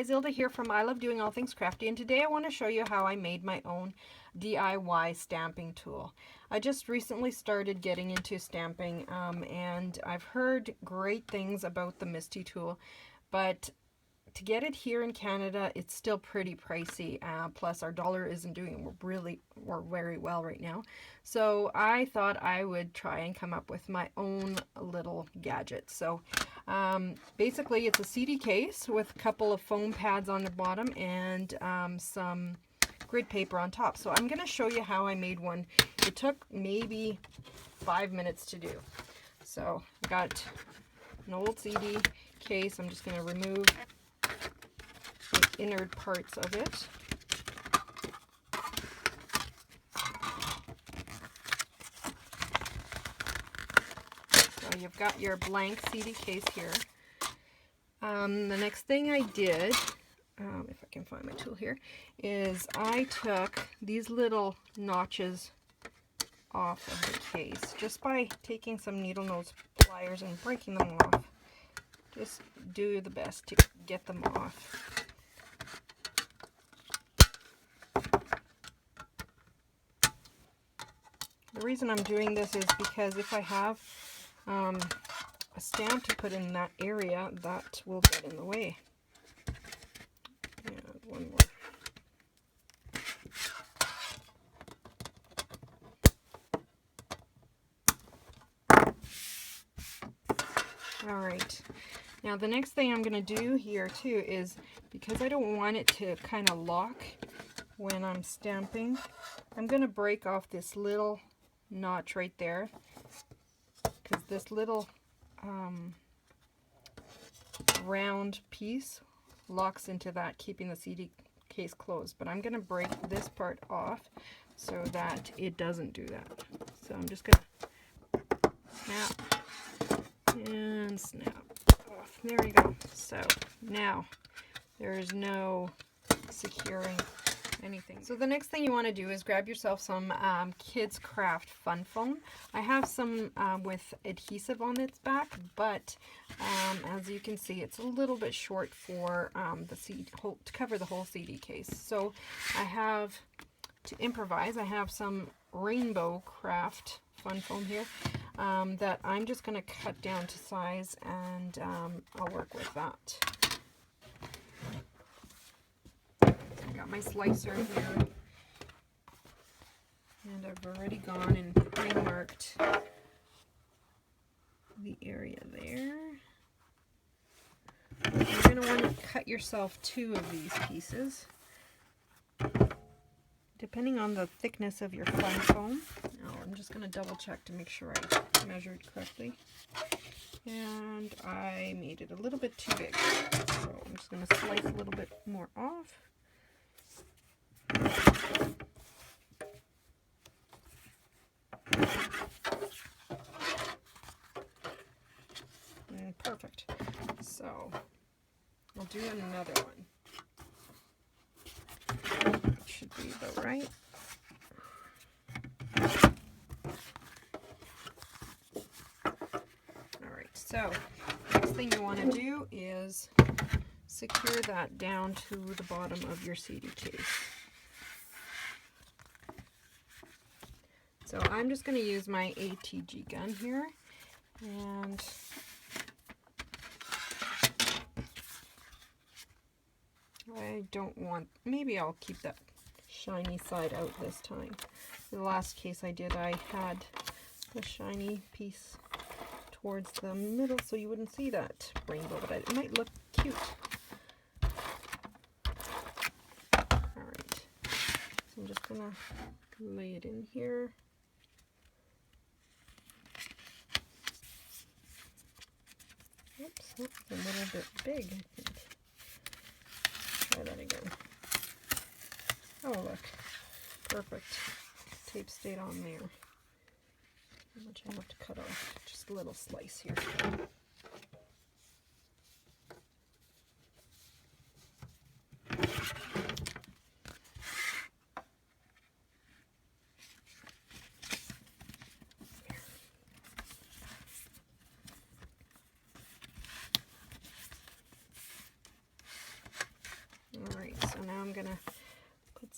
guys, Ilda here from I Love Doing All Things Crafty, and today I want to show you how I made my own DIY stamping tool. I just recently started getting into stamping, and I've heard great things about the Misty tool, but to get it here in Canada, it's still pretty pricey. Plus, our dollar isn't doing very well right now. So I thought I would try and come up with my own little gadget. So basically, it's a CD case with a couple of foam pads on the bottom and some grid paper on top. So I'm going to show you how I made one. It took maybe 5 minutes to do. So I got an old CD case. I'm just going to remove the innard parts of it. So you've got your blank CD case here. The next thing I did, if I can find my tool here, is I took these little notches off of the case just by taking some needle nose pliers and breaking them off. Just do the best to get them off. The reason I'm doing this is because if I have a stamp to put in that area, that will get in the way. And one more. Alright, now the next thing I'm going to do here too is, because I don't want it to kind of lock when I'm stamping, I'm going to break off this little notch right there, because this little round piece locks into that, keeping the CD case closed. But I'm going to break this part off so that it doesn't do that. So I'm just going to snap and snap off. There we go. So now there is no securing anything. So the next thing you want to do is grab yourself some Kids Craft Fun Foam. I have some with adhesive on its back, but as you can see, it's a little bit short for the CD, to cover the whole CD case. So I have, to improvise, I have some Rainbow Craft Fun Foam here that I'm just going to cut down to size, and I'll work with that. Got my slicer here, and I've already gone and pre-marked the area there. You're going to want to cut yourself 2 of these pieces, depending on the thickness of your fun foam. Now I'm just going to double check to make sure I measured correctly, and I made it a little bit too big, so I'm just going to slice a little bit more off. And perfect. So I'll do another one. That should be about right. Alright, so next thing you want to do is secure that down to the bottom of your CD case. So I'm just going to use my ATG gun here, and I don't want, maybe I'll keep that shiny side out this time. The last case I did, I had the shiny piece towards the middle so you wouldn't see that rainbow, but it might look cute. Alright, so I'm just going to lay it in here. Oops, that's a little bit big, I think. Try that again. Oh, look. Perfect. Tape stayed on there. How much I have to cut off? Just a little slice here.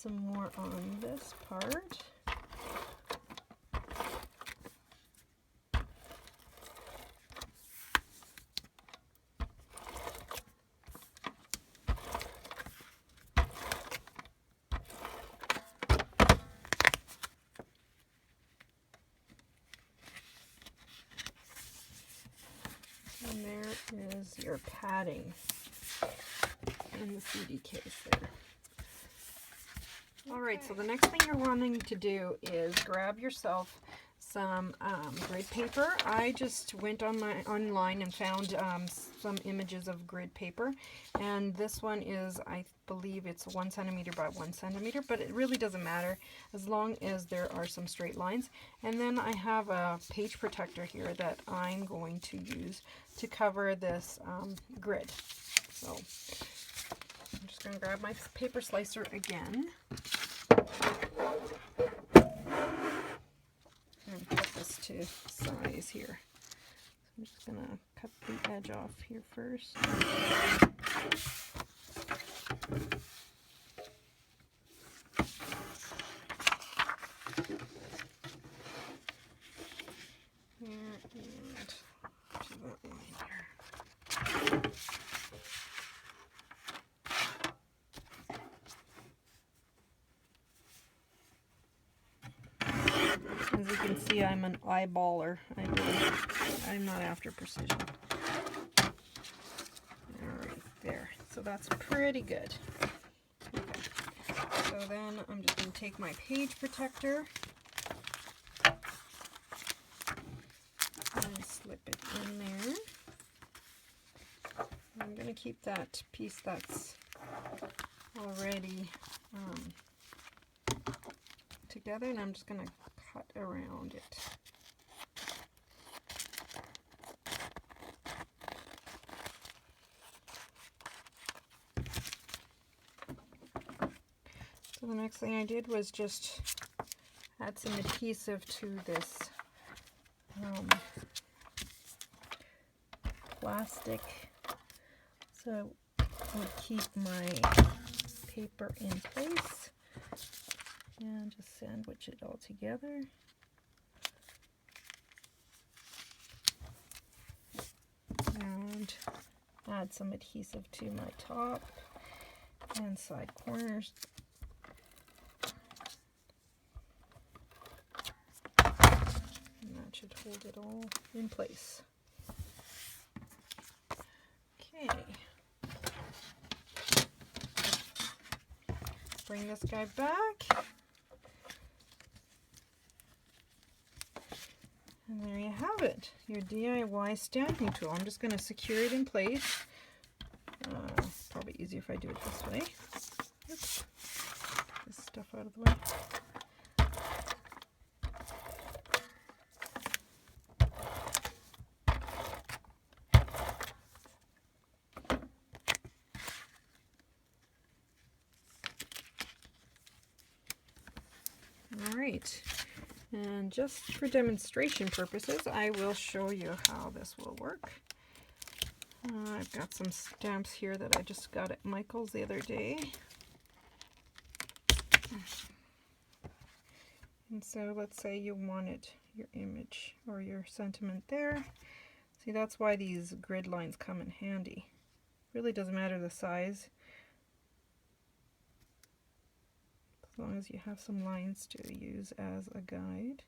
some more on this part. And there is your padding in the CD case there. Alright, so the next thing you're wanting to do is grab yourself some grid paper. I just went online and found some images of grid paper, and this one is, I believe it's 1 centimeter by 1 centimeter, but it really doesn't matter as long as there are some straight lines. And then I have a page protector here that I'm going to use to cover this grid. So I'm just going to grab my paper slicer again and cut this to size here. So I'm just going to cut the edge off here first. Here and to that line here. As you can see, I'm an eyeballer. I'm not after precision. Alright, there. So that's pretty good. Okay. So then I'm just going to take my page protector and slip it in there. I'm going to keep that piece that's already together, and I'm just going to cut around it. So the next thing I did was just add some adhesive to this plastic, so it would keep my paper in place, and just sandwich it all together. And add some adhesive to my top and side corners. And that should hold it all in place. Okay. Bring this guy back. And there you have it, your DIY stamping tool. I'm just going to secure it in place. Probably easier if I do it this way. Oops. Get this stuff out of the way. All right. And just for demonstration purposes, I will show you how this will work. I've got some stamps here that I just got at Michael's the other day. And so let's say you wanted your image or your sentiment there. See, that's why these grid lines come in handy. Really doesn't matter the size, as long as you have some lines to use as a guide.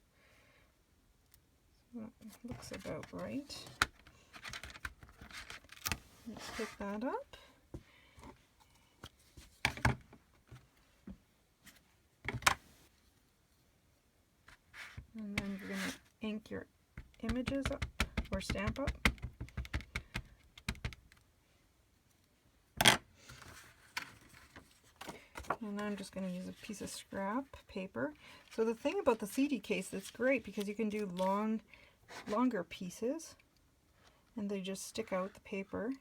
So that looks about right. Let's pick that up. And then you're going to ink your images up or stamp up. And I'm just going to use a piece of scrap paper. So the thing about the CD case that's great, because you can do longer pieces, and they just stick out the paper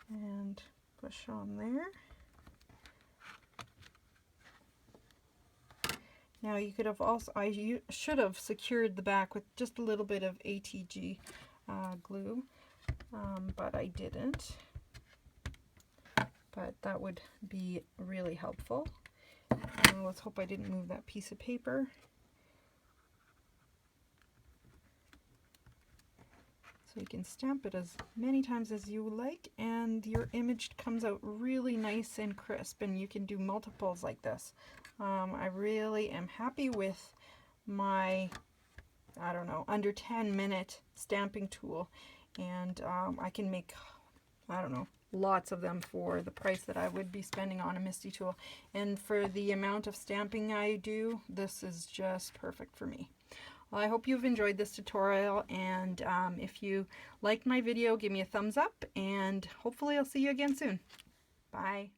and push on there. Now you could have also, I should have secured the back with just a little bit of ATG glue, but I didn't. But that would be really helpful. Let's hope I didn't move that piece of paper. So you can stamp it as many times as you like, and your image comes out really nice and crisp, and you can do multiples like this. I really am happy with my, I don't know, under 10-minute stamping tool, and I can make, I don't know, lots of them for the price that I would be spending on a MISTI tool. And for the amount of stamping I do, this is just perfect for me. Well, I hope you've enjoyed this tutorial, and if you liked my video, give me a thumbs up, and hopefully I'll see you again soon. Bye.